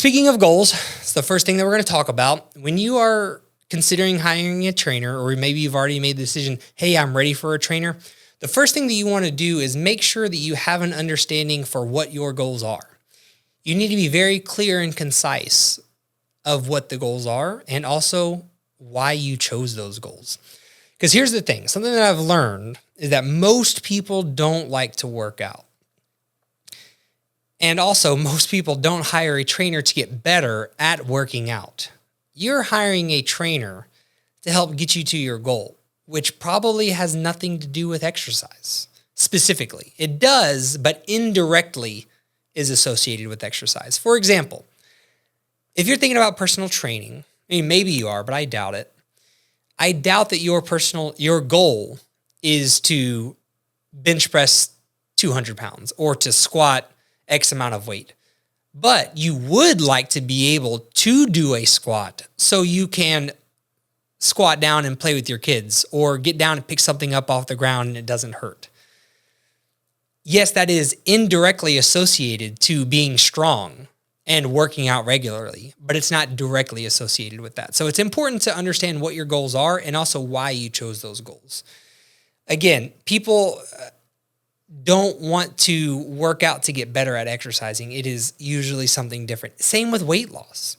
Speaking of goals, it's the first thing that we're going to talk about. When you are considering hiring a trainer, or maybe you've already made the decision, hey, I'm ready for a trainer, the first thing that you want to do is make sure that you have an understanding for what your goals are. You need to be very clear and concise of what the goals are and also why you chose those goals. Because here's the thing, something that I've learned is that most people don't like to work out. And also, most people don't hire a trainer to get better at working out. You're hiring a trainer to help get you to your goal, which probably has nothing to do with exercise specifically. It does, but indirectly is associated with exercise. For example, if you're thinking about personal training, I mean, maybe you are, but I doubt it. I doubt that your goal is to bench press 200 pounds or to squat X amount of weight. But you would like to be able to do a squat so you can squat down and play with your kids or get down and pick something up off the ground and it doesn't hurt. Yes, that is indirectly associated to being strong and working out regularly, but it's not directly associated with that. So it's important to understand what your goals are and also why you chose those goals. Again, people don't want to work out to get better at exercising. It is usually something different. Same with weight loss.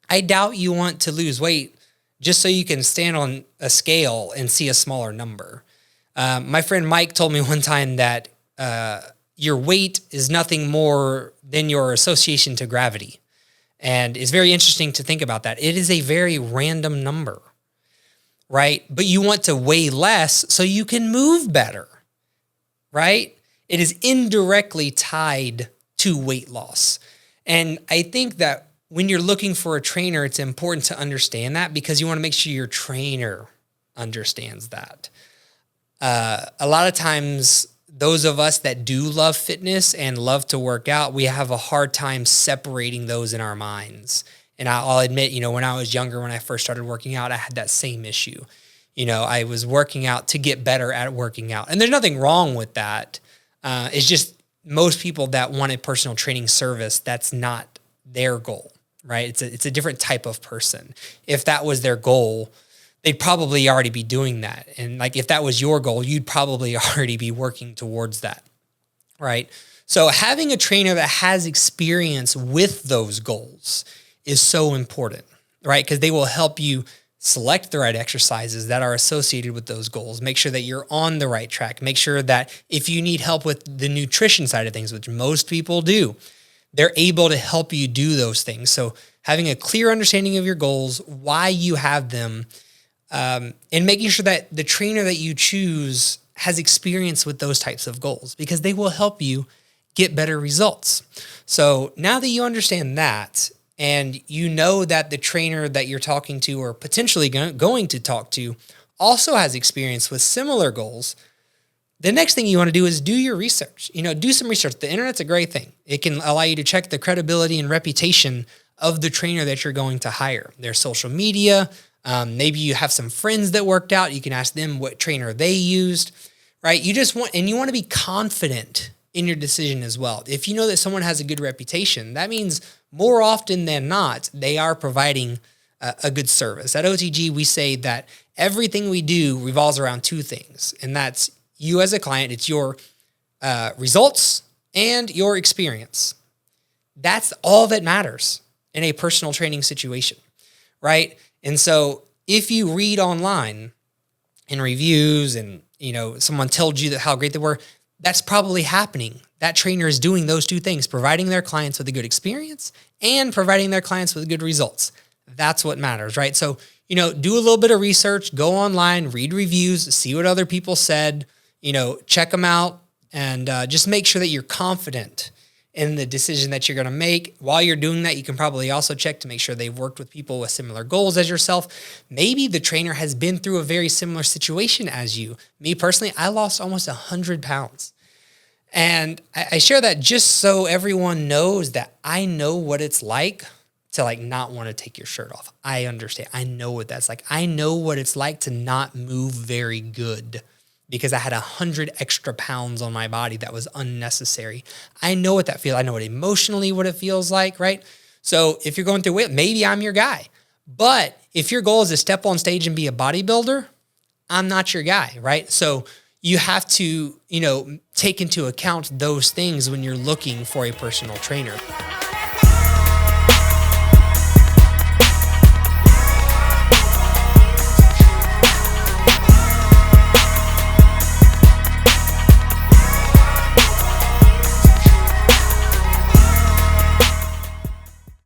I doubt you want to lose weight just so you can stand on a scale and see a smaller number. My friend Mike told me one time that your weight is nothing more than your association to gravity. And it's very interesting to think about that. It is a very random number, right? But you want to weigh less so you can move better, right? It is indirectly tied to weight loss. And I think that when you're looking for a trainer, it's important to understand that because you want to make sure your trainer understands that. A lot of times, those of us that do love fitness and love to work out, we have a hard time separating those in our minds. And I'll admit, when I was younger, when I first started working out, I had that same issue. I was working out to get better at working out. And there's nothing wrong with that. It's just most people that want a personal training service, that's not their goal, right? It's a different type of person. If that was their goal, they'd probably already be doing that. And if that was your goal, you'd probably already be working towards that, right? So having a trainer that has experience with those goals is so important, right? Because they will help you select the right exercises that are associated with those goals. Make sure that you're on the right track. Make sure that if you need help with the nutrition side of things, which most people do, they're able to help you do those things. So having a clear understanding of your goals, why you have them, and making sure that the trainer that you choose has experience with those types of goals because they will help you get better results. So now that you understand that, and you know that the trainer that you're talking to or potentially going to talk to also has experience with similar goals, the next thing you want to do is do your research. Do some research. The internet's a great thing. It can allow you to check the credibility and reputation of the trainer that you're going to hire. Their social media. Maybe you have some friends that worked out. You can ask them what trainer they used, right? You want to be confident in your decision as well. If you know that someone has a good reputation, that means more often than not, they are providing a good service. At OTG, we say that everything we do revolves around two things, and that's you as a client, it's your results and your experience. That's all that matters in a personal training situation, right? And so if you read online in reviews and, someone told you that how great they were, that's probably happening. That trainer is doing those two things, providing their clients with a good experience and providing their clients with good results. That's what matters, right? So, do a little bit of research, go online, read reviews, see what other people said, check them out, and just make sure that you're confident in the decision that you're going to make. While you're doing that, you can probably also check to make sure they've worked with people with similar goals as yourself. Maybe the trainer has been through a very similar situation as you. Me personally, I lost almost 100 pounds. And I share that just so everyone knows that I know what it's like to not want to take your shirt off. I understand. I know what that's like. I know what it's like to not move very good because I had 100 extra pounds on my body that was unnecessary. I know what that feels. I know what it feels like, right? So if you're going through weight, maybe I'm your guy. But if your goal is to step on stage and be a bodybuilder, I'm not your guy, right? So you have to, take into account those things when you're looking for a personal trainer.